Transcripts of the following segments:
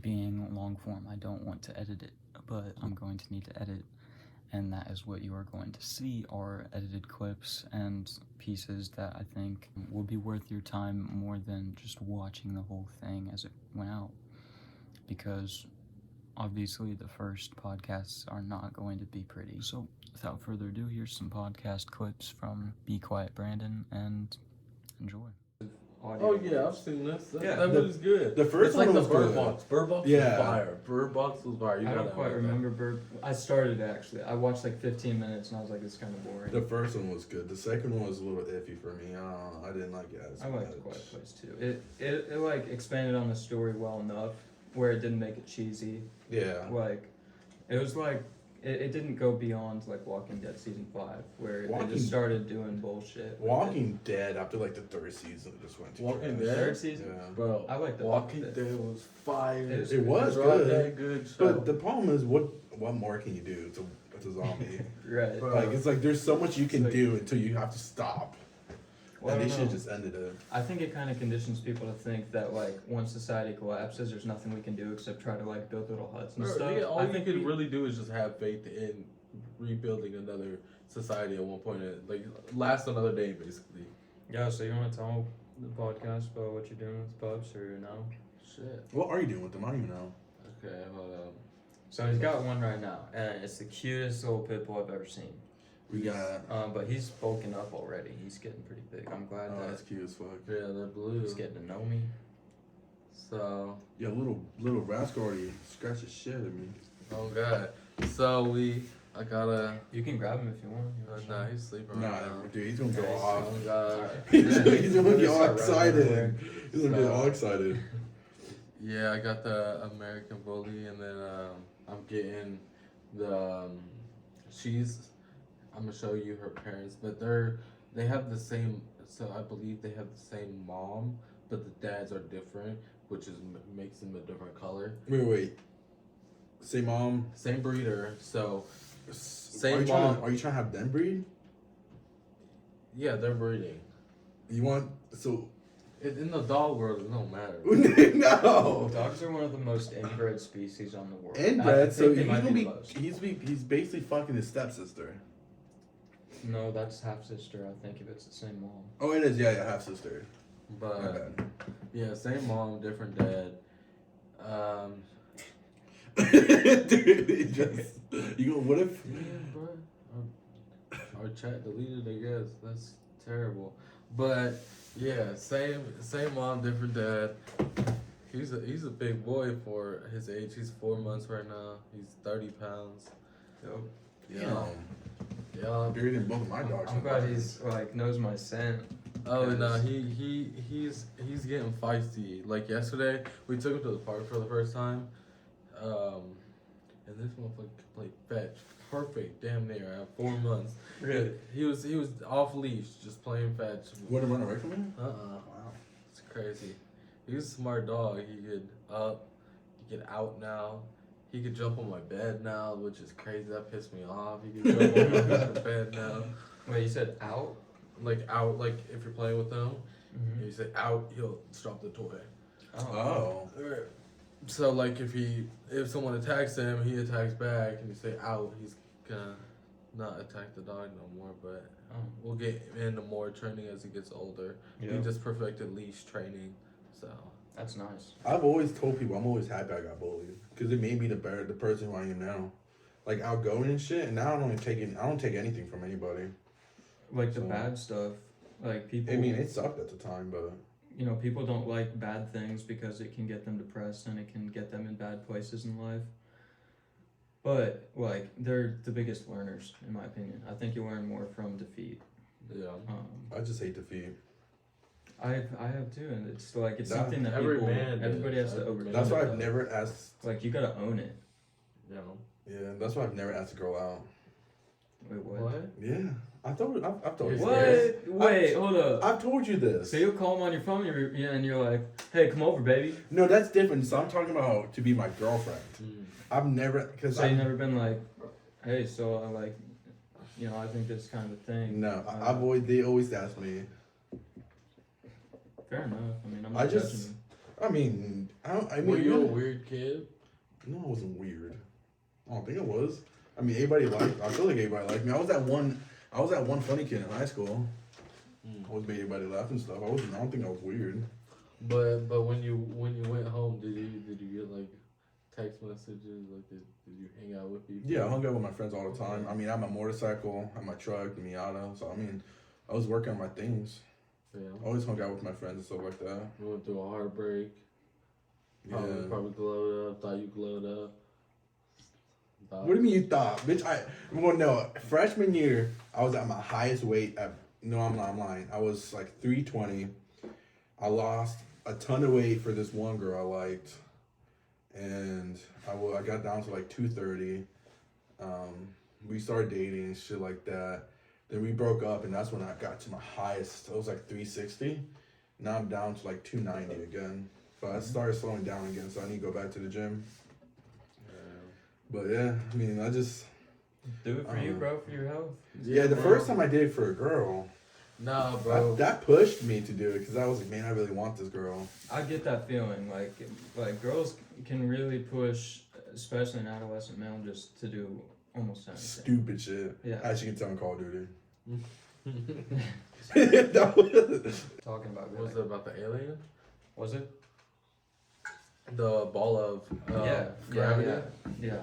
being long form. I don't want to edit it, but I'm going to need to edit, and that is what you are going to see are edited clips and pieces that I think will be worth your time more than just watching the whole thing as it went out, because obviously the first podcasts are not going to be pretty. So without further ado, here's some podcast clips from Be Quiet Brandon, and enjoy. Oh yeah, I've seen this. Yeah, That movie's good. The first it's one like was the Bird good. Box. Bird Box Yeah. was fire. Bird Box was fire. You I gotta don't quite watch that. remember Bird. I started actually. I watched like 15 minutes and I was like, this is kind of boring. The first one was good. The second one was a little iffy for me. I didn't like it as I much. liked Quiet Place too. It like expanded on the story well enough where it didn't make it cheesy. Yeah. Like, it was like it didn't go beyond like Walking Dead season 5 where it just started doing bullshit. Walking Dead after like the third season it just went to Walking trash. Dead? Third season, Yeah. Bro, I like the Walking Dead. Dead was fire. It was Right, good. that good show. But the problem is what more can you do to zombie? Right. Bro. Like it's like there's so much you can Like- do until you have to stop. Well, And I they don't should know. just ended it. I think it kind of conditions people to think that like once society collapses, there's nothing we can do except try to like build little huts and Bro, stuff. yeah, all I you think could really do is just have faith in rebuilding another society at one point. Like last another day, basically. Yeah, so you want to tell the podcast about what you're doing with the pups or no? Shit. What are you doing with them? I don't even know. Okay, hold on. So he's got one right now, and it's the cutest little pit bull I've ever seen. We got But he's bulking up already. He's getting pretty big. I'm glad oh that that's cute as fuck. Yeah, they're blue. he's getting to know me. So, Yeah, little rascal already scratched the shit at me. oh god. So I gotta. You can grab him if you want. Nah, he's sleeping Nah, right now. dude, he's gonna go Okay, off. Oh god. He's gonna get all Start running excited. everywhere. He's gonna get So- all excited. Yeah, I got the American Bully, and then I'm getting the I'm gonna show you her parents, but they have the same. So I believe they have the same mom, but the dads are different, which makes them a different color. Wait. Say mom. Same breeder, so Are same you trying mom. to, are you trying to have them breed? Yeah, they're breeding. You want so In the dog world, it don't matter. no. Dogs are one of the most inbred species on the world. I Inbred, so think they he's might gonna be the most. he's basically fucking his stepsister. No, that's half sister. I think if it's the same mom. Oh, it is. Yeah, half sister. My But bad. yeah, same mom, different dad. Dude, it just you go. What if? Yeah, bro. Our chat deleted, I guess. That's terrible. But yeah, same mom, different dad. He's a big boy for his age. He's 4 months right now. He's 30 pounds. Dope. Yeah. Yeah. Bigger than both of my dogs. I'm glad he's like knows my scent. Oh no, Yes. he's getting feisty. Like yesterday, we took him to the park for the first time, and this motherfucker could play fetch perfect, damn near at 4 months. Really? He was off leash, just playing fetch. Wouldn't run away from him? Wow, it's crazy. He's a smart dog. He could up, he could out now. He could jump on my bed now, which is crazy. That pissed me off. He could jump on my bed now. Wait, you said out? Like out, like if you're playing with him, Mm-hmm. you say out, he'll drop the toy. Oh. So like if someone attacks him, he attacks back, and you say out, he's gonna not attack the dog no more. But we'll get into more training as he gets older. Yeah. He just perfected leash training, so That's nice. I've always told people I'm always happy I got bullied because it made me the person who I am now, like outgoing and shit. And now I don't take anything from anybody. Like the So- bad stuff. Like people. I mean, it sucked at the time, but You know, people don't like bad things because it can get them depressed and it can get them in bad places in life. But like they're the biggest learners, in my opinion. I think you learn more from defeat. yeah. I just hate defeat. I have too, and it's like it's That- something that every people, man everybody does. has to Every overcome. man That's why it, I've though. never asked. Like you gotta own it. You know. Yeah, that's why I've never asked a girl out. Wait, what? What? Yeah, I've told you. What? this. Wait, hold up. I've told you this. So you'll call him on your phone, and you're like, "Hey, come over, baby." No, that's different. So I'm talking about to be my girlfriend. I've never because So you never been like, "Hey, so I like, you know, I think this kind of a thing." No, they always ask me. Fair enough. I mean, I'm I not just- judging. I mean, Were you a weird kid? No, I wasn't weird. I don't think I was. I mean, everybody liked. I feel like everybody liked me. I was that one funny kid in high school. I always made everybody laugh and stuff. I don't think I was weird. But when you went home, did you get like text messages? Like did you hang out with people? Yeah, I hung out with my friends all the time. I mean, I had my motorcycle, I had my truck, the Miata. So I mean, I was working on my things. Yeah. I always hung out with my friends and stuff like that. You went through a heartbreak. Yeah. Probably glowed up. Thought you glowed up. What do you mean you thought, bitch? Well, no. Freshman year, I was at my highest weight. No, I'm not. I'm lying. I was like 320. I lost a ton of weight for this one girl I liked, and I got down to like 230. We started dating and shit like that. Then we broke up, and that's when I got to my highest. It was like 360. Now I'm down to like 290 again. But I started slowing down again, so I need to go back to the gym. But yeah, I mean, I just Do it for you, bro, for your health. yeah. The first time I did it for a girl, nah, bro. that pushed me to do it because I was like, man, I really want this girl. I get that feeling. Like girls can really push, especially an adolescent male, just to do almost anything. Stupid shit. Yeah. As you can tell in Call of Duty. Talking about Was it about the alien? Was it? The ball of gravity. Yeah.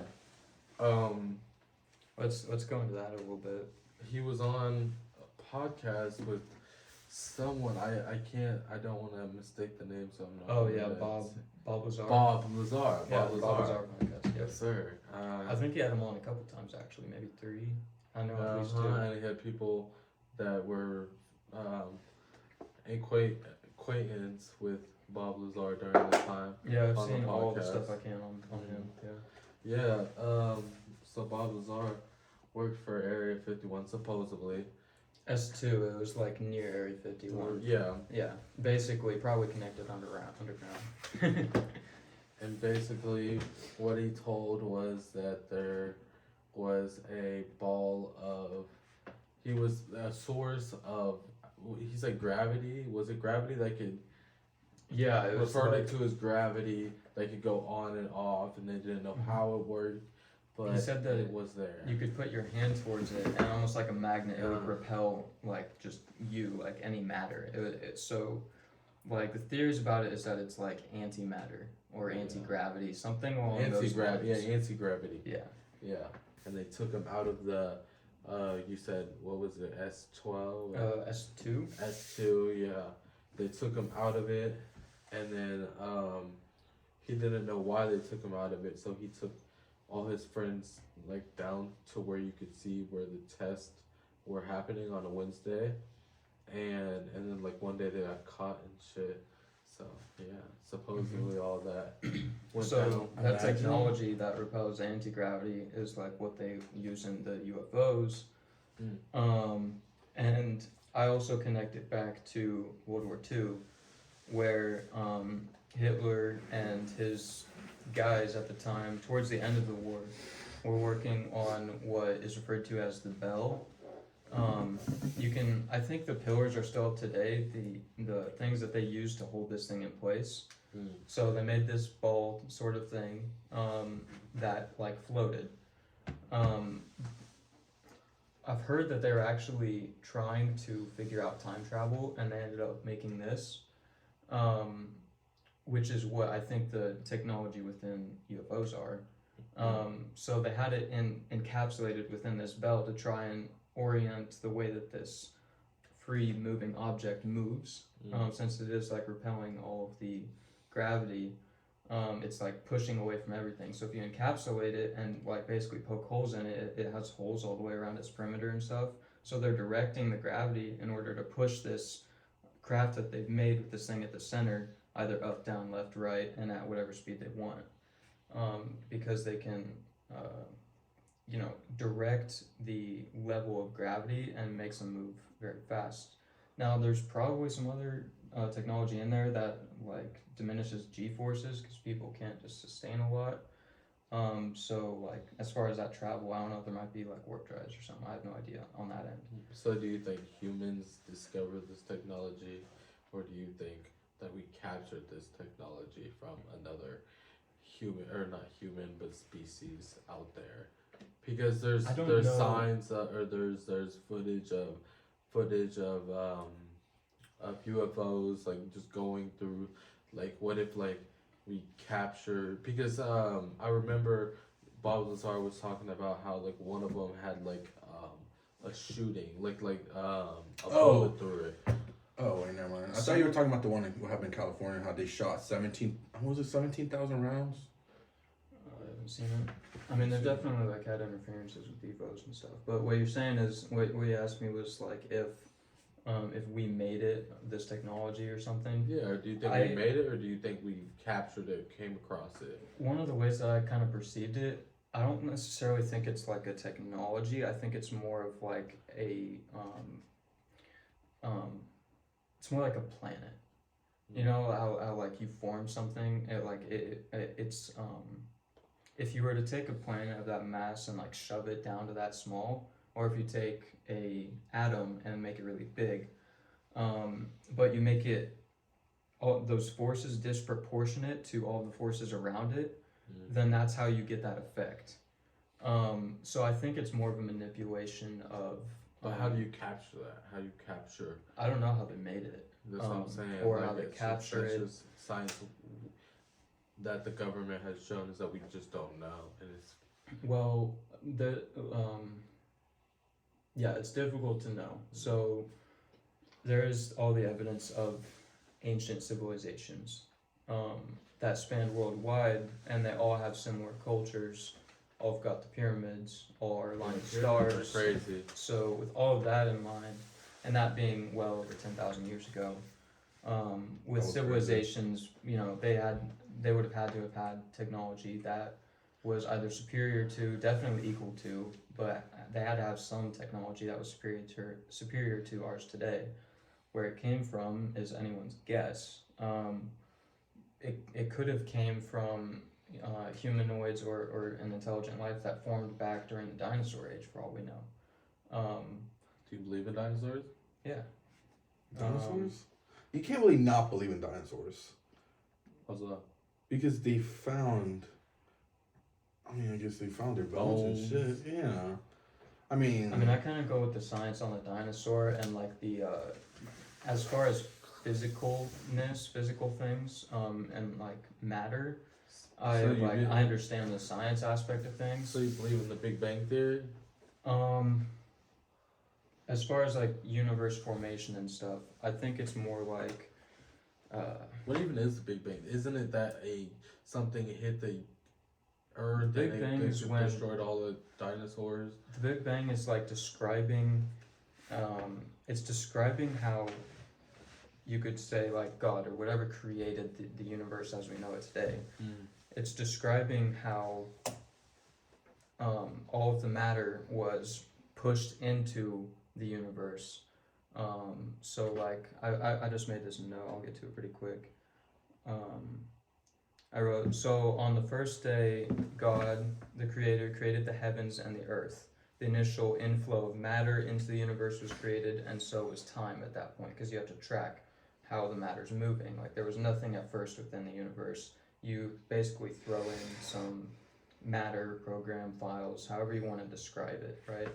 Let's go into that a little bit. He was on a podcast with someone. I don't want to mistake the name, so I'm not. Oh yeah, Bob Lazar. Bob Lazar. Yeah, Bob Bob Lazar. Lazar podcast. Yes, sir. I think he had him on a couple times actually, maybe 3. I know at least 2. And he had people that were acquaintance with Bob Lazar during this time. Yeah, I've on the seen all the podcast. stuff I can on him. Yeah. Yeah. So Bob Lazar worked for Area 51 supposedly. S2, it was like near Area 51. Yeah. Yeah, basically probably connected underground. And basically, what he told was that there was a ball of. He was a source of. He said gravity. Was it gravity that could? Yeah, it was referred like, it to as gravity that could go on and off, and they didn't know how it worked. But he said that it was there. you could put your hand towards it, and almost like a magnet, it would Yeah. repel like just like any matter. So, like the theories about it is that it's like antimatter or anti-gravity, something along those Anti-gravity. lines. Yeah, anti-gravity. Yeah. Yeah, and they took him out of the. You said what was it? S12. S2. S2. Yeah, they took him out of it, and then he didn't know why they took him out of it, so he took all his friends like down to where you could see where the tests were happening on a Wednesday, and then like one day they got caught and shit. So yeah, supposedly all that went So down. that technology that repels anti-gravity is like what they use in the UFOs. And I also connect it back to World War II, where Hitler and his guys at the time, towards the end of the war, were working on what is referred to as the bell. I think the pillars are still up today, the things that they use to hold this thing in place. So they made this ball sort of thing that like floated. I've heard that they were actually trying to figure out time travel, and they ended up making this, which is what I think the technology within UFOs are. So they had it encapsulated within this bell to try and orient the way that this free moving object moves. Since it is like repelling all of the gravity, it's like pushing away from everything. So if you encapsulate it and like basically poke holes in it, it has holes all the way around its perimeter and stuff. So they're directing the gravity in order to push this craft that they've made with this thing at the center, either up, down, left, right, and at whatever speed they want. Because they can, direct the level of gravity and makes them move very fast. Now, there's probably some other technology in there that like diminishes G-forces because people can't just sustain a lot. So like as far as that travel, I don't know if there might be like warp drives or something. I have no idea on that end. So do you think humans discovered this technology, or do you think that we captured this technology from another human, or not human, but species out there, because there's I don't there's know. signs or there's footage of UFOs like just going through, like what if like we capture, because I remember Bob Lazar was talking about how like one of them had like a shooting a bullet through it. Oh wait, never mind. I thought you were talking about the one that happened in California, how they shot 17. What was it, 17,000 rounds? I haven't seen it. I mean, they've definitely like had interferences with EVOs and stuff. But what you're saying is, what you asked me was like if we made it, this technology or something. Yeah, or do you think we made it, or do you think we captured it, came across it? One of the ways that I kind of perceived it, I don't necessarily think it's like a technology. I think it's more of like a it's more like a planet. You know how like you form something, it's if you were to take a planet of that mass and like shove it down to that small, or if you take a atom and make it really big, but you make it all those forces disproportionate to all the forces around it, then that's how you get that effect. So I think it's more of a manipulation of. But how do you capture that? How do you capture? I don't know how they made it. That's what I'm saying. Or like how they capture that's it. just science that the government has shown is that we just don't know, and it's. Well, yeah, it's difficult to know. So there's all the evidence of ancient civilizations that spanned worldwide, and they all have similar cultures. All have got the pyramids, all are aligned with stars. Crazy. So with all of that in mind, and that being well over 10,000 years ago, with civilizations, you know, they would have had to have had technology that was either superior to, definitely equal to, but they had to have some technology that was superior to ours today. Where it came from is anyone's guess. It could have came from humanoids or an intelligent life that formed back during the dinosaur age, for all we know. Do you believe in dinosaurs? Yeah. Dinosaurs? You can't really not believe in dinosaurs. How's that? Because they found. I mean, I guess they found their bones and shit. Yeah. I mean, I kind of go with the science on the dinosaur and like the, as far as physical things, and like matter. I understand the science aspect of things. So you believe in the Big Bang Theory? As far as like universe formation and stuff, I think it's more like. What even is the Big Bang? Isn't it that something hit the Earth Big and Bang is it when destroyed all the dinosaurs? The Big Bang is like describing. It's describing how. You could say like God or whatever created the universe as we know it today. It's describing how all of the matter was pushed into the universe. So like I just made this note, I'll get to it pretty quick. I wrote, so on the first day, God, the creator, created the heavens and the earth. The initial inflow of matter into the universe was created, and so was time at that point, because you have to track how the matter's moving. Like there was nothing at first within the universe. You basically throw in some matter, program files, however you want to describe it, right?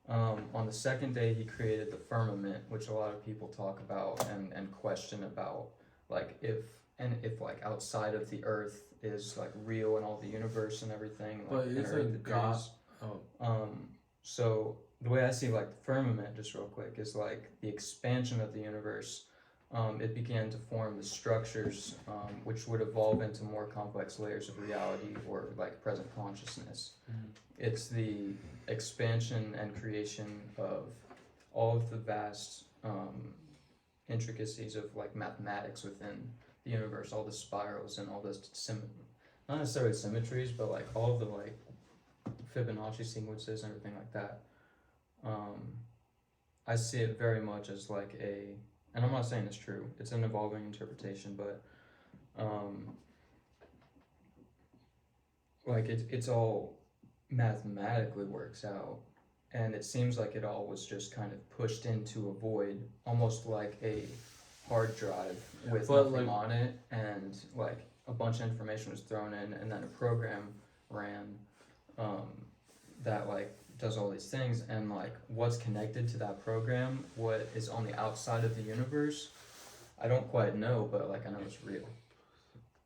On the second day, he created the firmament, which a lot of people talk about and question about, like if like outside of the earth is like real and all the universe and everything. Like, but isn't God? So the way I see like the firmament, just real quick, is like the expansion of the universe. It began to form the structures which would evolve into more complex layers of reality or like present consciousness. It's the expansion and creation of all of the vast intricacies of like mathematics within the universe, all the spirals and all those not necessarily symmetries, but like all of the like Fibonacci sequences and everything like that. I see it very much as like and I'm not saying it's true, it's an evolving interpretation, but like it's all mathematically works out, and it seems like it all was just kind of pushed into a void, almost like a hard drive with But, nothing like- on it, and like a bunch of information was thrown in, and then a program ran that like does all these things, and like what's connected to that program, what is on the outside of the universe, I don't quite know, but like I know it's real.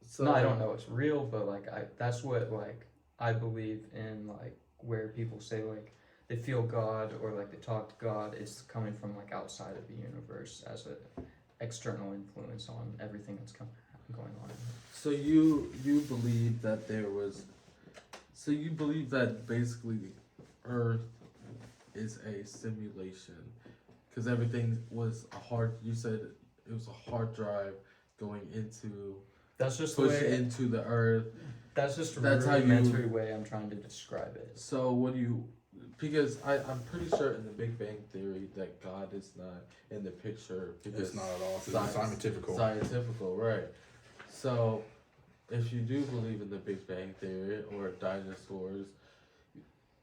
So No, I don't know it's real, but like that's what like I believe in, like where people say like they feel God or like they talk to God, it's coming from like outside of the universe as a external influence on everything that's going on. So you believe that there was, so you believe that basically the Earth is a simulation, because everything was a hard. You said it was a hard drive going into That's just the push way. into the Earth. That's just a That's how you- rudimentary way I'm trying to describe it. So what do you? Because I'm pretty sure in the Big Bang Theory that God is not in the picture. Because It's not at all. It's Science- scientifical. Scientifical, right? So, if you do believe in the Big Bang Theory or dinosaurs,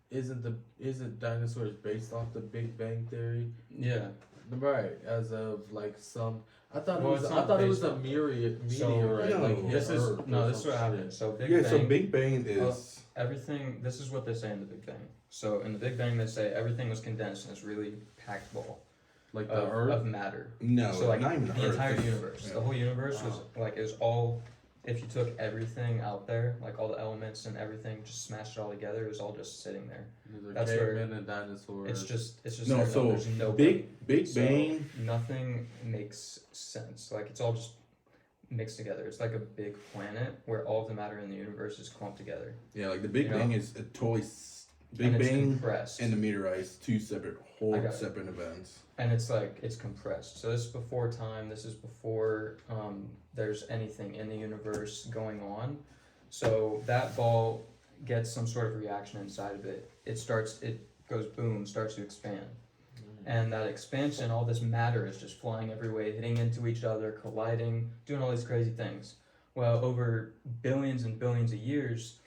isn't dinosaurs based off the Big Bang Theory? Yeah. Right, as of like some. I thought Well, it was. it's I not thought it was based a on- meteorite. So- Meteorite, No. like hit This is Earth no. or This is some what shit. happened. So Big Yeah, Bang. so Big Bang is Everything. This is what they say in the Big Bang. So in the Big Bang, they say everything was condensed in this really packed ball Like the of Earth. matter. no, So like not even the Earth. entire It's- universe, yeah. the whole universe was Wow. like it was all. If you took everything out there, like all the elements and everything, just smashed it all together, it was all just sitting there. There's that's where- cavemen and dinosaurs. It's just No, there, so there's no Big So, Bang. nothing makes sense. Like it's all just mixed together. It's like a big planet where all of the matter in the universe is clumped together. Yeah, like the Big You know? Bang is a totally Big and it's Bang compressed. and the meteorites, two separate, I whole got it. separate events. And it's like it's compressed. So this is before time. This is before there's anything in the universe going on. So that ball gets some sort of reaction inside of it. It goes boom, starts to expand. And that expansion, all this matter is just flying every way, hitting into each other, colliding, doing all these crazy things. Well, over billions and billions of years,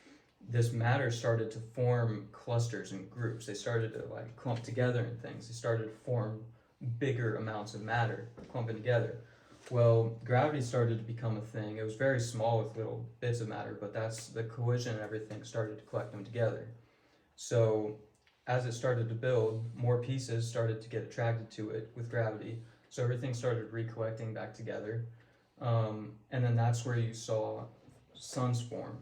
this matter started to form clusters and groups. They started to like clump together and things. They started to form bigger amounts of matter clumping together. Well, gravity started to become a thing. It was very small with little bits of matter, but that's the collision and everything started to collect them together. So as it started to build, more pieces started to get attracted to it with gravity. So everything started recollecting back together. And then that's where you saw suns form.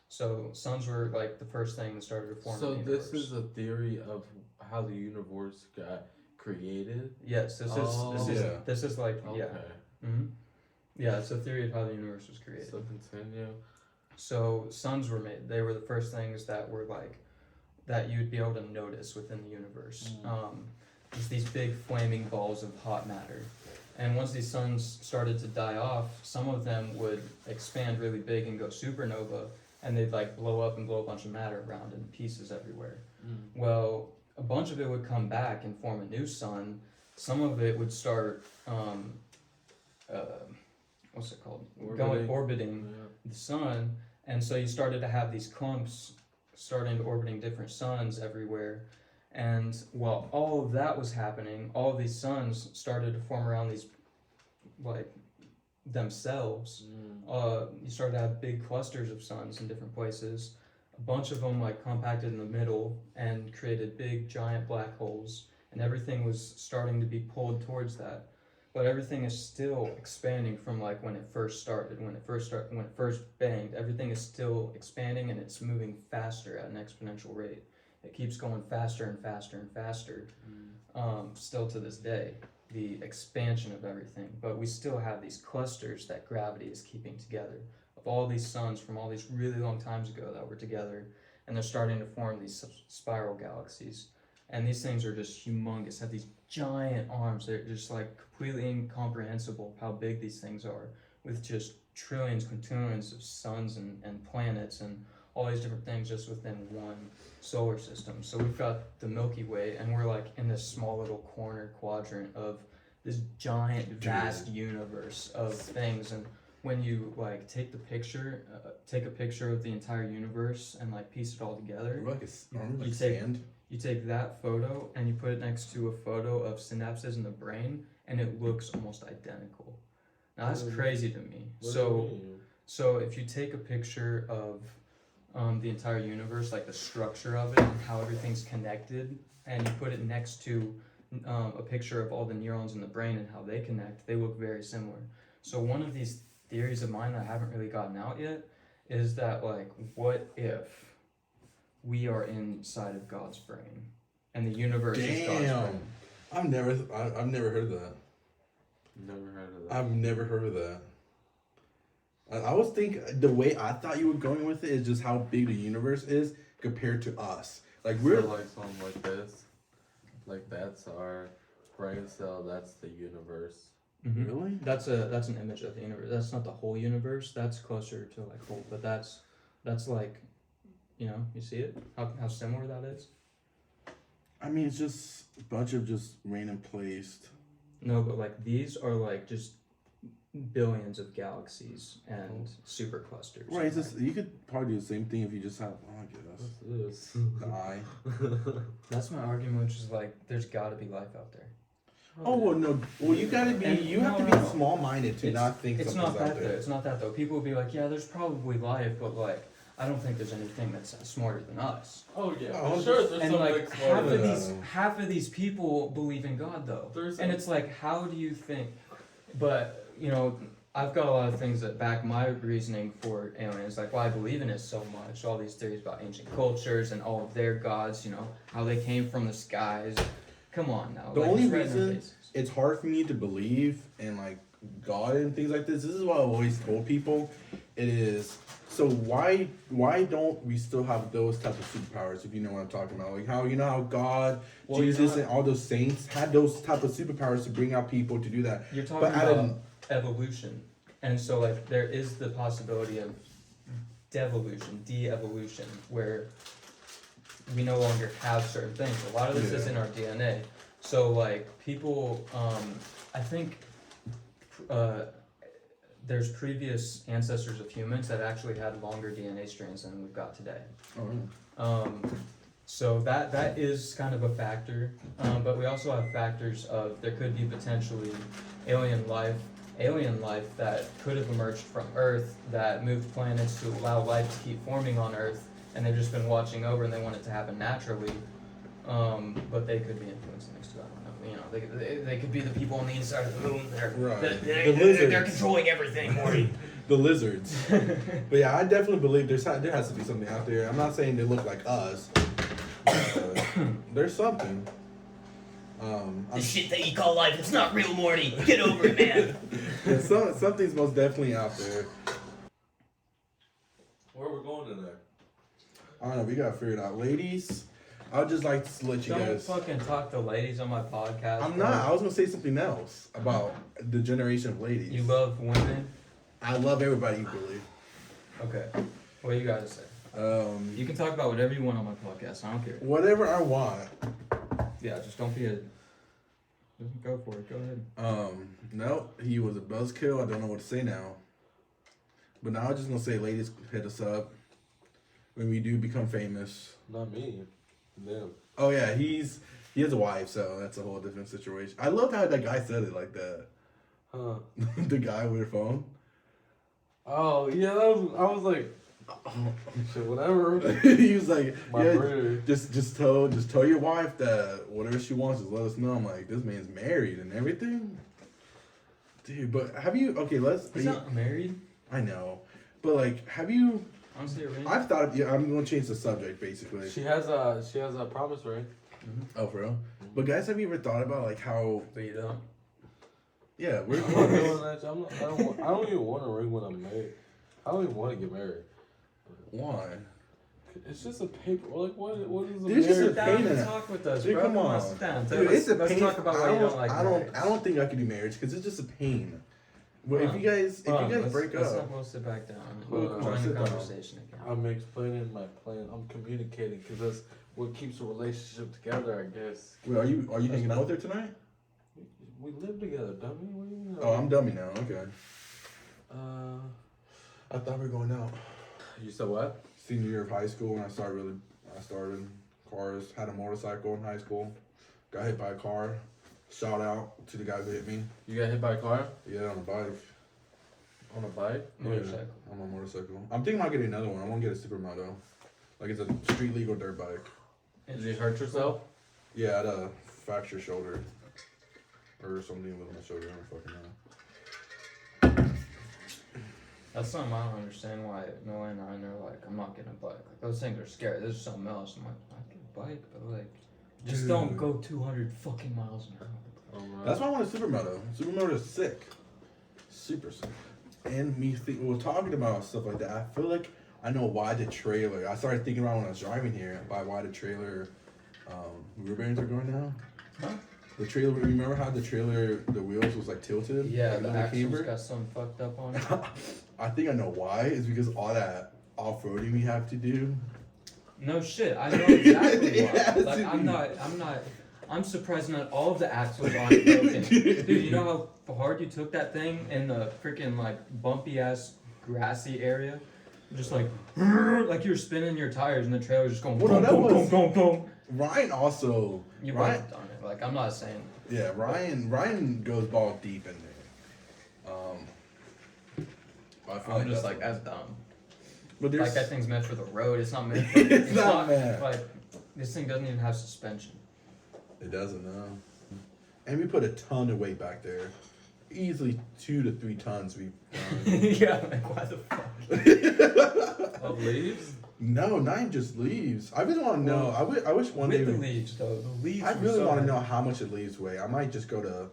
So suns were like the first thing that started to form. So in the this universe. is a theory of how the universe got created. Yes, this Oh. is like Okay. yeah. Mm-hmm. Yeah, it's a theory of how the universe was created. So continue. So suns were made. They were the first things that were like that you'd be able to notice within the universe. Just these big flaming balls of hot matter. And once these suns started to die off, some of them would expand really big and go supernova, and they'd like blow up and blow a bunch of matter around in pieces everywhere. Well, a bunch of it would come back and form a new sun. Some of it would start, what's it called? Orbiting Yeah. the sun, and so you started to have these clumps starting to orbiting different suns everywhere. And while all of that was happening, all of these suns started to form around these, like, themselves. You started to have big clusters of suns in different places. A bunch of them like compacted in the middle and created big giant black holes, and everything was starting to be pulled towards that. But everything is still expanding from like when it first started, when it first banged. Everything is still expanding and it's moving faster at an exponential rate. It keeps going faster and faster and faster. Still to this day, the expansion of everything. But we still have these clusters that gravity is keeping together of all these suns from all these really long times ago that were together, and they're starting to form these spiral galaxies. And these things are just humongous, have these giant arms. They're just like completely incomprehensible how big these things are, with just trillions, quintillions of suns and planets and all these different things just within one solar system. So we've got the Milky Way, and we're like in this small little corner quadrant of this giant, vast universe of things. And when you like take a picture of the entire universe and like piece it all together, Like You take- sand. you take that photo and you put it next to a photo of synapses in the brain, and it looks almost identical. Now, that's crazy to me. What do So, you mean? so if you take a picture of the entire universe, like the structure of it and how everything's connected, and you put it next to a picture of all the neurons in the brain and how they connect, they look very similar. So one of these theories of mine that I haven't really gotten out yet is that, like, what if we are inside of God's brain and the universe is God's brain? I've never heard of that. Never heard of that. I've never heard of that. I was thinking the way I thought you were going with it is just how big the universe is compared to us. Like we're so like something like this, like that's our brain cell. That's the universe. Mm-hmm. really. That's an image of the universe. That's not the whole universe. That's closer to like whole, but that's like, you know, you see it how similar that is. I mean, it's just a bunch of just random placed. No, but like these are like just billions of galaxies and superclusters. Right. It's just you could probably do the same thing if you just have. I guess What's this? the eye. That's my argument, which is like there's got to be life out there. Oh well, no. Well, you gotta be. And You have to be no. small-minded to not think It's something's not out that though. there. It's not that though. People will be like, yeah, there's probably life, but like I don't think there's anything that's smarter than us. Oh yeah, Oh, for sure. There's And something like smarter than us. that. half of these people believe in God though. There's And it's like, how do you think? But you know, I've got a lot of things that back my reasoning for aliens. Like why I believe in it so much. All these theories about ancient cultures and all of their gods. You know how they came from the skies. Come on now. The like, only it's right in their reason faces. it's hard for me to believe in like God and things like this. This is what I've always told people. It is so why don't we still have those type of superpowers? If you know what I'm talking about, like how God, Well, Jesus, and all those saints had those type of superpowers to bring out people to do that. You're talking But at about an evolution, and so like there is the possibility of devolution, de-evolution, where we no longer have certain things. A lot of this is Yeah. in our DNA. So like people, I think there's previous ancestors of humans that actually had longer DNA strands than we've got today. So that is kind of a factor, but we also have factors of there could be potentially alien life that could have emerged from Earth that moved planets to allow life to keep forming on Earth, and they've just been watching over and they want it to happen naturally, but they could be influencing things too. I don't know. You know, they could be the people on the inside of the moon. Right. They're lizards. controlling everything, Morty. The lizards. But yeah, I definitely believe there has to be something out there. I'm not saying they look like us. But there's something. The shit that you call life, it's not real, Morty. Get over it, man. Yeah, something's most definitely out there. Where we're going today? I don't know. We gotta figure it out, ladies. I'd just like to let you Don't guys. fucking talk to ladies on my podcast. I'm bro. not. I was gonna say something else about the generation of ladies. You love women? I love everybody equally. Okay. What do you guys say? You can talk about whatever you want on my podcast. I don't care. Whatever I want. Yeah, just don't be a. Just go for it. Go ahead. No, he was a buzzkill. I don't know what to say now. But now I'm just gonna say, ladies, hit us up when we do become famous. Not me. Them. Oh yeah, he has a wife, so that's a whole different situation. I loved how that guy said it like that. Huh. The guy with the phone. Oh yeah, I was like, shit, whatever. He was like, My yeah, brother. just tell your wife that whatever she wants, just let us know. I'm like, this man's married and everything. Dude, but have you? Okay, He's not married. I know, but like, have you? I'm still ring. I've thought of, yeah, I'm gonna change the subject basically. She has a promise ring. Oh, for real? But guys, have you ever thought about like how? But you don't. Yeah, I'm not doing that. I don't even want a ring when I'm married. I don't even want to get married. Why? It's just a paper. Like what is a Dude, it's just marriage? a Sit down pain in and it. talk with us, Dude, bro. come on. Sit down. Dude, let's it's a let's pain. talk about why you don't like I marriage. don't think I could do marriage because it's just a pain. But Hold if you guys let's- break let's up, not both sit back down. Well, and come on, join sit the down. conversation again. I'm explaining my plan. I'm communicating because that's what keeps a relationship together, I guess. wait, are you hanging out there tonight? We live together, dummy. What do you mean? Oh, I'm dummy now. Okay. Uh, I thought we were going out. you said what? Senior year of high school when I started cars. Had a motorcycle in high school. Got hit by a car. Shout out to the guy who hit me. You got hit by a car? Yeah, on a bike. On a bike? Motorcycle. I'm on a motorcycle. I'm thinking about getting another one. I want to get a supermoto. Like it's a street legal dirt bike. Did you hurt yourself? Yeah, I had a fractured shoulder. Or something with my shoulder. I don't fucking know. That's something I don't understand why Noah and I are like, I'm not getting a bike. Like, those things are scary. This is something else. I'm like, I get a bike, but like, just Dude. don't go 200 fucking miles an hour. Oh, man. That's why I want a supermoto. Supermoto is sick. Super sick. And we're talking about stuff like that. I feel like I know why the trailer. I started thinking about when I was driving here by why the trailer rear bearings are going down. Huh? The trailer. Remember how the trailer, the wheels was like tilted? Yeah, like the when it axle's cambered? got something fucked up on it. I think I know why. It's because all that off-roading we have to do. No shit, I know exactly why. Yes, Like, dude. I'm surprised not all of the axles aren't broken. Dude, you know how hard you took that thing in the freaking like bumpy ass grassy area? Just like you were spinning your tires and the trailer was just going Well, boom, that boom, was- boom, boom, boom. Ryan also. You Ryan, might have done it. Like, I'm not saying. yeah, Ryan goes ball deep in there. I feel I'm just that's like, what- that's dumb. But there's Like, that thing's meant for the road. It's not meant for. It's not meant. Like, this thing doesn't even have suspension. It doesn't know. And we put a ton of weight back there. Easily 2 to 3 tons. We. Yeah, like, why the fuck? Of leaves? No, not even just leaves. I really want to know. I wish one day. With the leaves, though. The leaves. I were really so want to hard. know how much the leaves weigh. I might just go to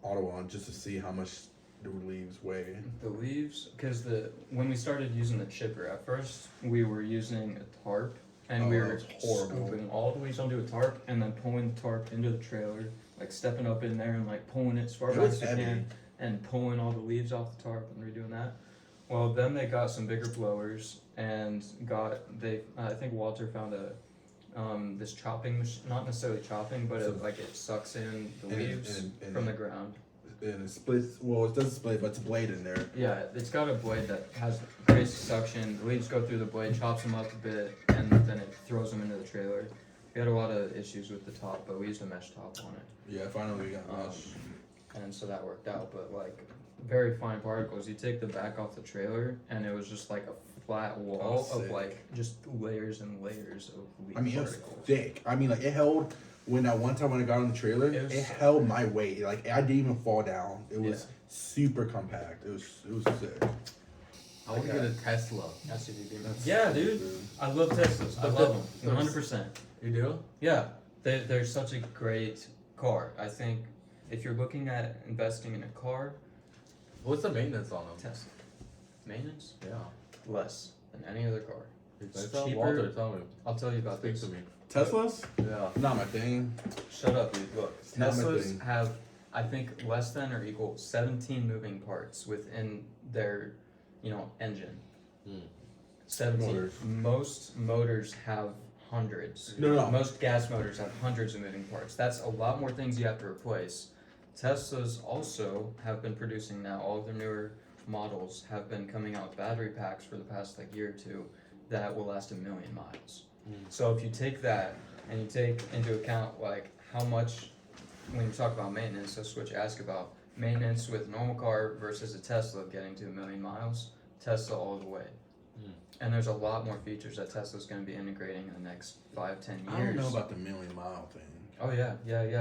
Ottawa just to see how much the leaves weigh. The leaves, because when we started using the chipper, at first we were using a tarp, and Oh, we that were was horrible. scooping all the leaves onto a tarp, and then pulling the tarp into the trailer, like stepping up in there and like pulling it as far It back was as we heavy. can, and pulling all the leaves off the tarp and redoing that. Well, then they got some bigger blowers, and I think Walter found this chopping machine, not necessarily chopping, but So- it sucks in the And- leaves and- from the ground. And it splits. Well, it doesn't split, but it's a blade in there. Yeah, it's got a blade that has great suction. The leaves go through the blade, chops them up a bit, and then it throws them into the trailer. We had a lot of issues with the top, but we used a mesh top on it, Yeah, finally we got mesh. and so that worked out. But like, very fine particles. You take the back off the trailer, and it was just like a flat wall Oh, of sick. like just layers and layers of leaf I mean, it was particles. thick. I mean, like it held. When I got on the trailer, It it, was- held my weight. Like I didn't even fall down. It was Yeah. super compact. It was sick. I want to get a Tesla. SUV. That's Yeah, sick, dude. I love Teslas. I But love the- them. 100%. You do? Yeah, they're such a great car. I think if you're looking at investing in a car, What's the maintenance on them? Tesla. Maintenance? Yeah. Less than any other car. It's cheaper. Walter, tell me. I'll tell you about Speak this. to me. Teslas? Yeah. Not my thing. Shut up, dude. Look, It's not my Teslas thing. have, I think, less than or equal 17 moving parts within their, engine. Hmm. 17. Motors. Most motors have hundreds. No. Most gas motors have hundreds of moving parts. That's a lot more things you have to replace. Teslas also have been producing now, all of their newer models have been coming out with battery packs for the past year or two that will last 1 million miles. So if you take that and you take into account how much, when you talk about maintenance, that's what you ask about, maintenance with a normal car versus a Tesla getting to 1 million miles, Tesla all the way. And there's a lot more features that Tesla's going to be integrating in the next 5-10 years. I don't know about the million mile thing. Oh yeah.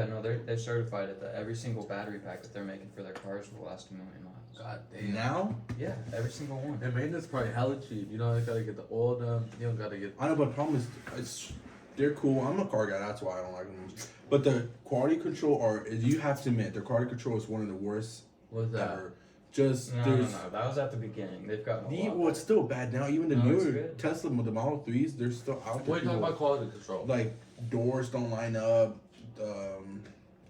No, they're certified it that every single battery pack that they're making for their cars will last 1 million miles. God damn. Now? Yeah, every single one. And maintenance probably hella cheap. You know, you gotta get the oil done. You don't gotta get. I know, but the problem is, they're cool. I'm a car guy, that's why I don't like them. But the quality control, you have to admit, their quality control is one of the worst What's that? ever. Just No, there's. that was at the beginning. They've gotten a lot. Well, it's still bad now. Even the No, it's newer good. Tesla, the Model 3s, they're still out there. What are you talking People- about quality control? Like doors don't line up,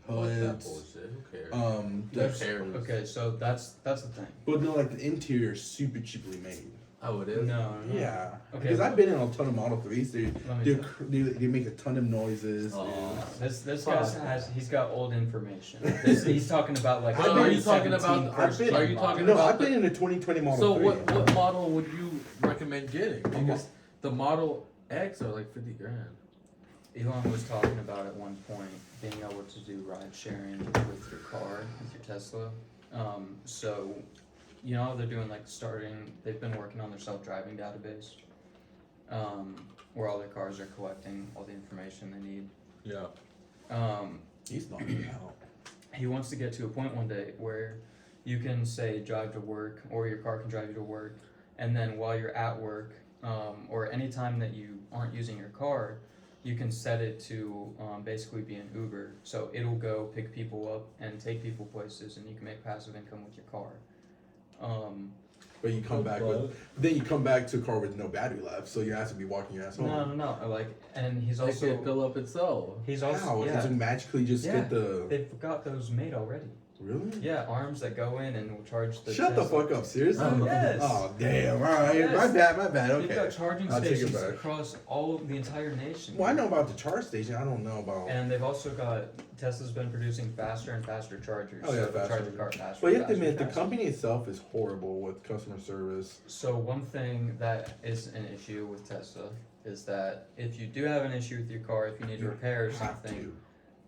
What's that hoods. bullshit? Who cares? There's- Who cares? Okay, so that's the thing. But no, like the interior is super cheaply made. Oh, it is? No. Yeah, Okay, because I've been in a ton of Model 3s. Let me They make a ton of noises. Oh. This Fuck. guy he's got old information. He's talking about like. I've been- Are you talking about? 2017 first been- Are you gen talking No, model. about? I've been in a 2020 Model So 3. what model would you recommend getting? Because the Model X are like 50 grand. Elon was talking about at one point being able to do ride sharing with your car, with your Tesla. So you know how they're doing like they've been working on their self-driving database, where all their cars are collecting all the information they need. Yeah. He's not out. He wants to get to a point one day where you can say drive to work, or your car can drive you to work, and then while you're at work, or any time that you aren't using your car, you can set it to basically be an Uber. So it'll go pick people up and take people places, and you can make passive income with your car. But you come back then you come back to a car with no battery left, so you have to be walking your ass home. No. Like, and he's It also can fill up itself. he's How? also Does it magically just Yeah. get the they've got those made already. really? Yeah, arms that go in and will charge the. Shut the Tesla. fuck up, seriously? Yes. Oh damn! All right, Yes. my bad. They've Okay. got charging I'll take it stations back. across all of the entire nation. Well, I know about the charge station. I don't know about. And they've also got Tesla's been producing faster and faster chargers. Oh, yeah, so they charge faster. your car faster. But you have to faster, admit, the faster. company itself is horrible with customer service. So one thing that is an issue with Tesla is that if you do have an issue with your car, if you need to repair or Have something,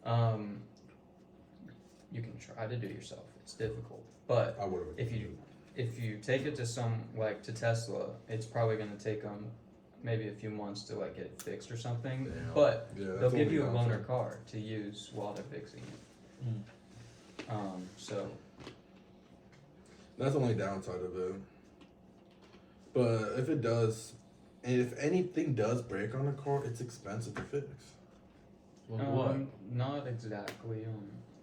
to. you can try to do it yourself. It's difficult, but I would have. if you take it to to Tesla, it's probably going to take them maybe a few months to like get it fixed or something. Damn. But Yeah, they'll that's give only you a downside. loaner car to use while they're fixing it. So That's the only downside of it. But if it does, and if anything does break on a car, it's expensive to fix. Well, what? not exactly.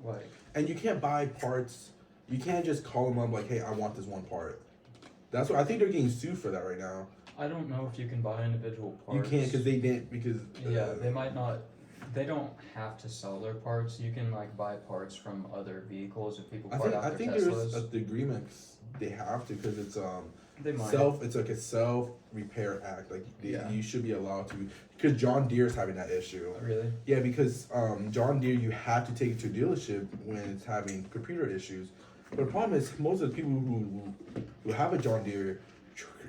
Like And you can't buy parts. You can't just call them up like, "Hey, I want this one part." That's what I think they're getting sued for that right now. I don't know if you can buy individual parts. You can't because they didn't because. Yeah, they might not. They don't have to sell their parts. You can like buy parts from other vehicles if people part out I their think Teslas. there's the agreements they have to because it's They might. It's like a self repair act. Like Yeah. you should be allowed to because John Deere's having that issue. Really? Yeah, because John Deere you have to take it to a dealership when it's having computer issues. But the problem is most of the people who have a John Deere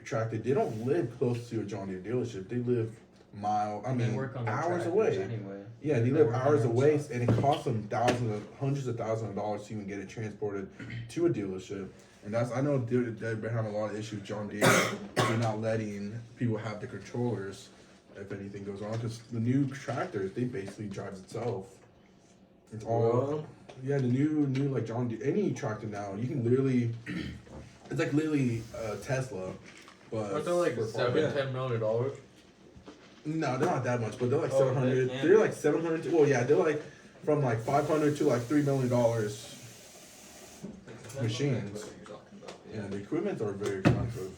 tractor they don't live close to a John Deere dealership. They live They work on their hours tractors away. anyway. Yeah, they They live work on hours their away, stuff. and it costs them hundreds of thousands of dollars to even get it transported to a dealership. And I know they've been having a lot of issues with John Deere. They're not letting people have the controllers if anything goes wrong because the new tractors they basically drives itself. It's all yeah. The new like John Deere any tractor now you can literally it's like literally Tesla, but Aren't they like for farm. $10 million? No, they're not that much, but they're like Oh, 700. they can They're be. like 700. Well, yeah, they're like from like 500 to like $3 million. Machines. Yeah, the equipment are very expensive.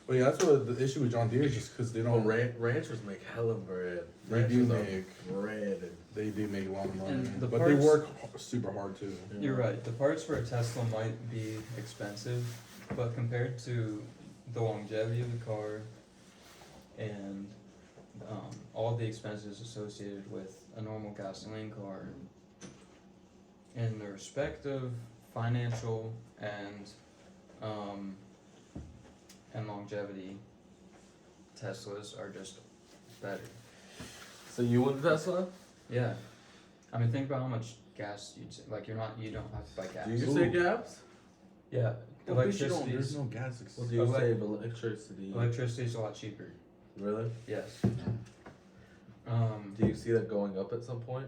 But yeah, that's what the issue with John Deere is just because they Oh, don't. ranchers make hella bread. They do Ranchers are make. bread. They do make a lot of money, And the but parts- they work super hard too. You're right. The parts for a Tesla might be expensive, but compared to the longevity of the car and all the expenses associated with a normal gasoline car, in the respective financial and longevity, Teslas are just better. So you want a Tesla? Yeah, I mean, think about how much gas you don't have to buy gas. Do you Ooh. say gas? Yeah, There's electricity. no gas. Well, do you Elec- save electricity? Electricity is a lot cheaper. Really? Yes. Do you see that going up at some point?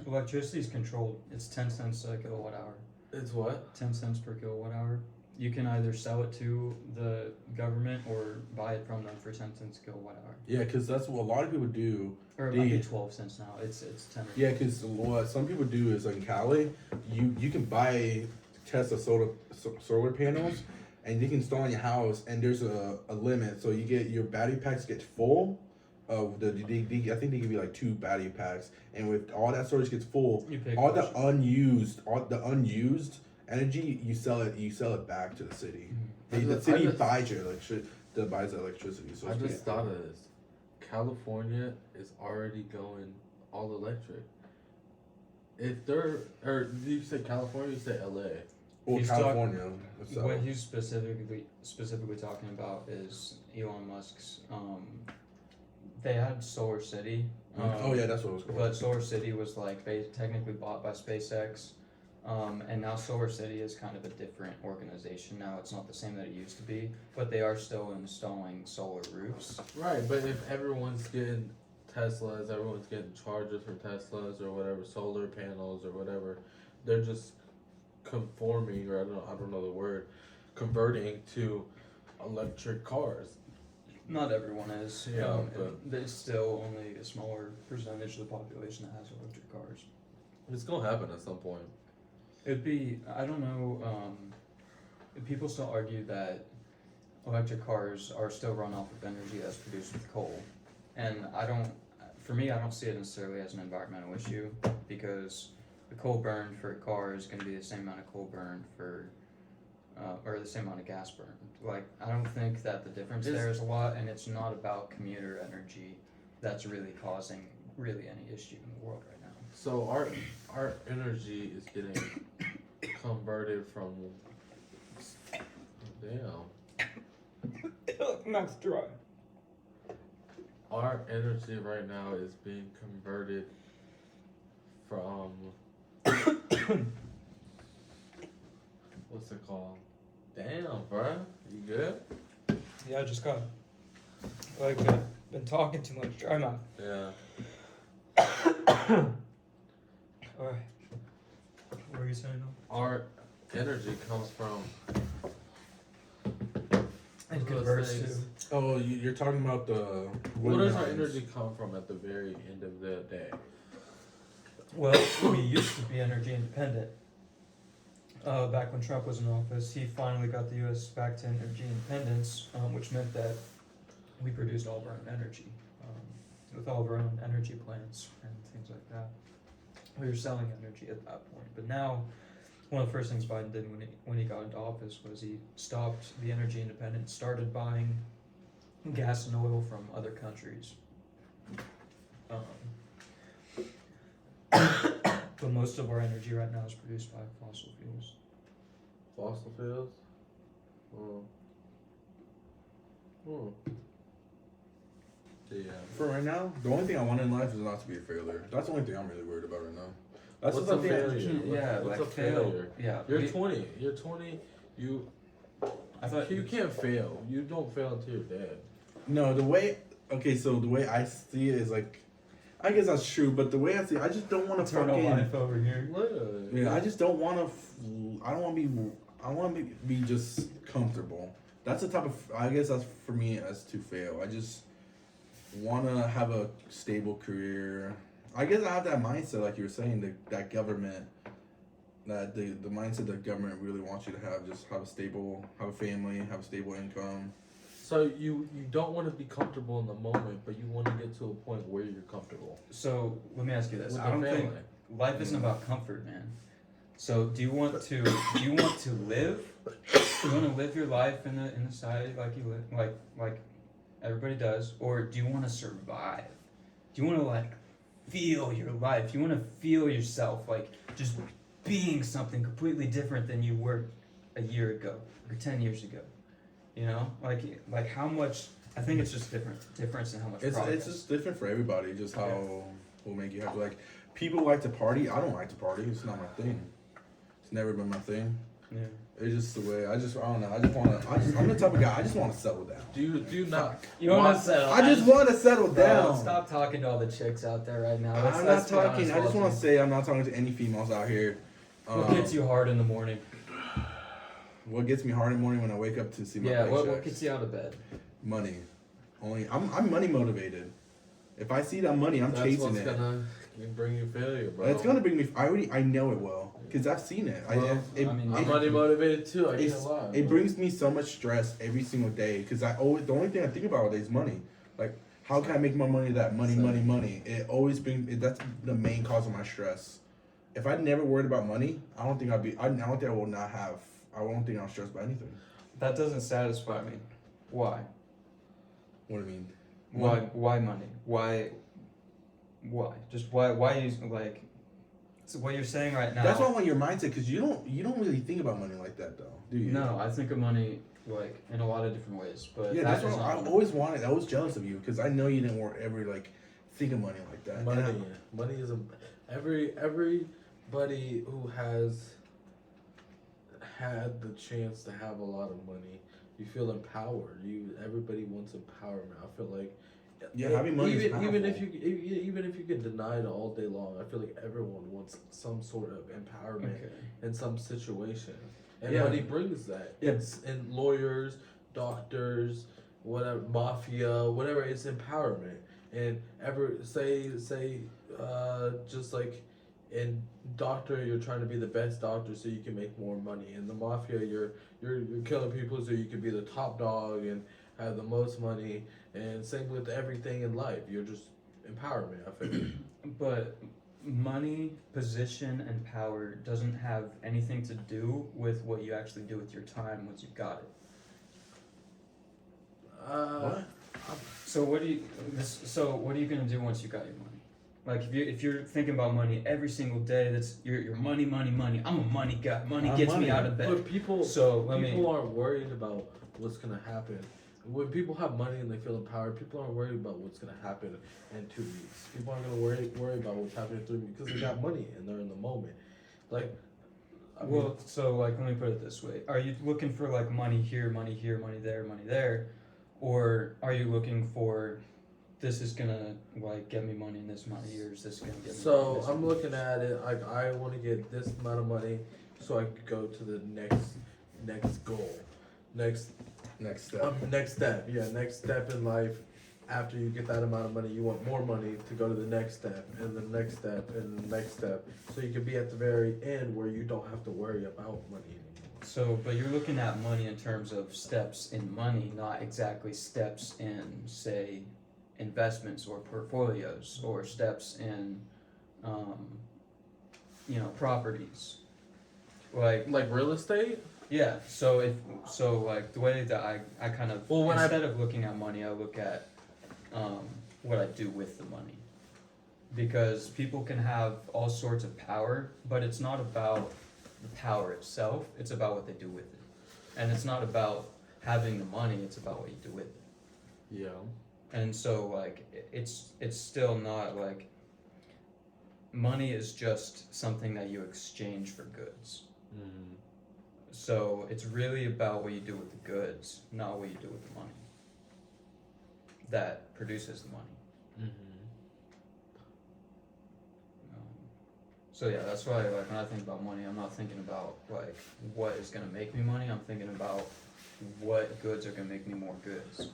Electricity is controlled. It's 10 cents a kilowatt hour. It's what? 10 cents per kilowatt hour. You can either sell it to the government or buy it from them for 10 cents a kilowatt hour. Yeah, because that's what a lot of people do. Or it might be 12 cents now. It's 10. Or Yeah, because what some people do is in Cali, you can buy Tesla solar panels, and you can install in your house, and there's a limit. So you get your battery packs get full. Of I think they give you like 2 battery packs, and with all that storage gets full, You pay all cash. the unused energy you sell it back to the city. The city buys your buys the electricity. So I it's just thought of this. California is already going all electric. If they're, or did you say California? You say LA? Well, He's California. so- What he's specifically talking about is Elon Musk's. They had Solar City. oh yeah, that's what it was called. But Solar City was like technically bought by SpaceX, And now Solar City is kind of a different organization now. It's not the same that it used to be, but they are still installing solar roofs. Right, but if everyone's getting Teslas, everyone's getting chargers for Teslas or whatever, solar panels or whatever, they're just conforming, or I don't know the word, converting to electric cars. Not everyone is. Yeah, there's still only a smaller percentage of the population that has electric cars. It's gonna happen at some point. It'd be, I don't know, people still argue that electric cars are still run off of energy that's produced with coal. And for me, I don't see it necessarily as an environmental issue, because the coal burned for a car is going to be the same amount of coal burned for, or the same amount of gas burned. Like, I don't think that the difference there is a lot, and it's not about commuter energy that's really causing really any issue in the world right now. So our energy is getting converted from Mouth's dry. Our energy right now is being converted from what's it called? Damn, bruh. You good? Yeah, I just got, been talking too much. Dry mouth. Yeah. Alright. What were you saying now? Our energy comes from And those converts to. things. Oh, you're talking about the. Where does our energy come from at the very end of the day? Well, we used to be energy independent. Back when Trump was in office, he finally got the U.S. back to energy independence, which meant that we produced all of our own energy, with all of our own energy plants and things like that. We were selling energy at that point, but now one of the first things Biden did when he got into office was he stopped the energy independence, started buying gas and oil from other countries. But most of our energy right now is produced by fossil fuels. Fossil fuels? Yeah. For right now, the only thing I want in life is not to be a failure. That's the only thing I'm really worried about right now. That's What's the a thing. failure? Yeah, What's like a failure? Yeah, You're 20. You're 20. I thought You can't fail. You don't fail until you're dead. No, the way. Okay, so the way I see it is like, I guess that's true, but the way I see it, I just don't want to turn on fucking. life over here. Literally. Yeah, I just don't want to. I don't want to be. I want to be just comfortable. That's the type of. I guess that's for me as to fail. I just want to have a stable career. I guess I have that mindset, like you were saying, that government, that the mindset that government really wants you to have. Just have a family, have a stable income. So you don't want to be comfortable in the moment, but you want to get to a point where you're comfortable. So let me ask you this: With I don't the think family. life isn't about comfort, man. So do you want to live? Do you want to live your life in the society like you live, like everybody does, or do you want to survive? Do you want to like feel your life? Do you want to feel yourself like just being something completely different than you were a year ago or 10 years ago? You know, like how much? I think it's just difference in how much progress. It's just different for everybody. Just how will make you happy. Like people like to party. I don't like to party. It's not my thing. It's never been my thing. Yeah. It's just the way. I don't know. I'm the type of guy. I just want to settle down. Do you not? You want to settle? I just want to settle down. Stop talking to all the chicks out there right now. I'm not talking. I just want to say I'm not talking to any females out here. What gets you hard in the morning? What gets me hard in the morning when I wake up to see my paychecks? What gets you out of bed? Money. Only I'm money motivated. If I see that money, I'm That's chasing what's it. gonna bring you failure, bro. It's gonna bring me. I know it will because I've seen it. Well, I'm money motivated too. I get a lot. It brings me so much stress every single day because the only thing I think about all day is money. Like how can I make more money? That money. It always brings. That's the main cause of my stress. If I never worried about money, I don't think I will not have. I won't think I'm stressed by anything. That doesn't satisfy me. Why? What do you mean? Why money? Why? Just why you like? So what you're saying right now? That's why I want your mindset because you don't really think about money like that though, do you? No, I think of money like in a lot of different ways, but Yeah, that that's what I always wanted. I was jealous of you because I know you didn't ever like think of money like that. Money is everybody who has had the chance to have a lot of money, you feel empowered. Everybody wants empowerment. I feel like having money is even if powerful. even if you get denied all day long, I feel like everyone wants some sort of empowerment in some situation, and money brings that. Yeah. It's in lawyers, doctors, whatever, mafia, whatever. It's empowerment, and just like in doctor, you're trying to be the best doctor so you can make more money. In the mafia, you're killing people so you can be the top dog and have the most money. And same with everything in life. You're just empowerment, I feel. But money, position, and power doesn't have anything to do with what you actually do with your time once you've got it. What? So what are you gonna do once you got your money? Like if you're thinking about money every single day, that's your money. I'm a money guy. Money I'm gets me money. out of bed. But people So aren't worried about what's gonna happen. When people have money and they feel empowered, people aren't worried about what's gonna happen in 2 weeks. People aren't gonna worry about what's happening in 3 weeks because they got money and they're in the moment. Like, let me put it this way: are you looking for like money here, money there, or are you looking for this is gonna like get me money in this amount of years? This is gonna get me. so I'm looking at it like I want to get this amount of money so I could go to the next goal, next step. next step in life. After you get that amount of money, you want more money to go to the next step and the next step and the next step, so you can be at the very end where you don't have to worry about money anymore. So, but you're looking at money in terms of steps in money, not exactly steps in, say, investments or portfolios, or steps in, properties. Like real estate. Yeah. So like the way that I kind of instead of looking at money, I look at what I do with the money, because people can have all sorts of power, but it's not about the power itself. It's about what they do with it, and it's not about having the money. It's about what you do with it. Yeah. And so like it's still not like money is just something that you exchange for goods. Mm. So it's really about what you do with the goods, not what you do with the money that produces the money. Mm-hmm. So yeah, that's why like when I think about money, I'm not thinking about like what is gonna make me money. I'm thinking about what goods are gonna make me more goods.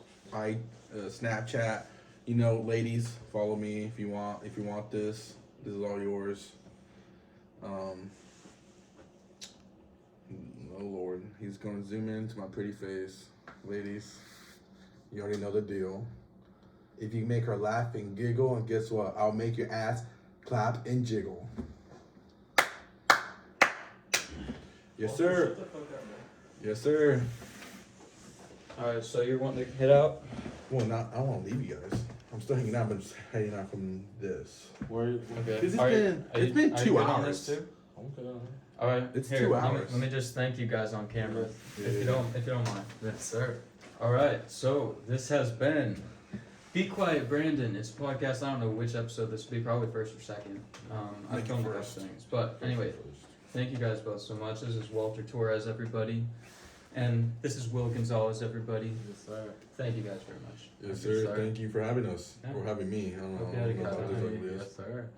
Snapchat, ladies, follow me if you want this. This is all yours. Oh Lord, he's gonna zoom into my pretty face. Ladies, you already know the deal. If you make her laugh and giggle, and guess what? I'll make your ass clap and jiggle. Yes, sir. Yes, sir. Alright, so you're wanting to head out? Well, I don't want to leave you guys. I'm still hanging out, but just hanging out from this. Okay. Because it's been 2 hours. Okay. All right, It's here, 2 let me- hours. Let me just thank you guys on camera, Yeah. if you don't mind. Yes, sir. All right, so this has been Be Quiet, Brandon. It's a podcast. I don't know which episode this will be. Probably first or second. I Make it filmed the first. rest things, but anyway, thank you guys both so much. This is Walter Torres, everybody, and this is Will Gonzalez, everybody. Yes, sir. Thank you guys very much. Yes, sir. sir. Thank you for having us. Yeah. Or having me. I don't know. Hope you had a good I don't know time. what this is. Yes, sir.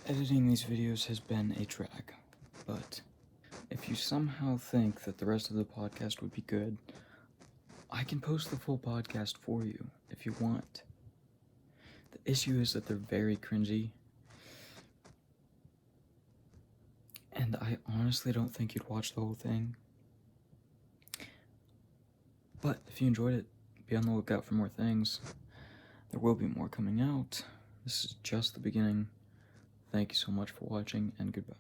Editing these videos has been a drag, but if you somehow think that the rest of the podcast would be good, I can post the full podcast for you if you want. The issue is that they're very cringy, and I honestly don't think you'd watch the whole thing. But if you enjoyed it, be on the lookout for more things. There will be more coming out. This is just the beginning. Thank you so much for watching, and goodbye.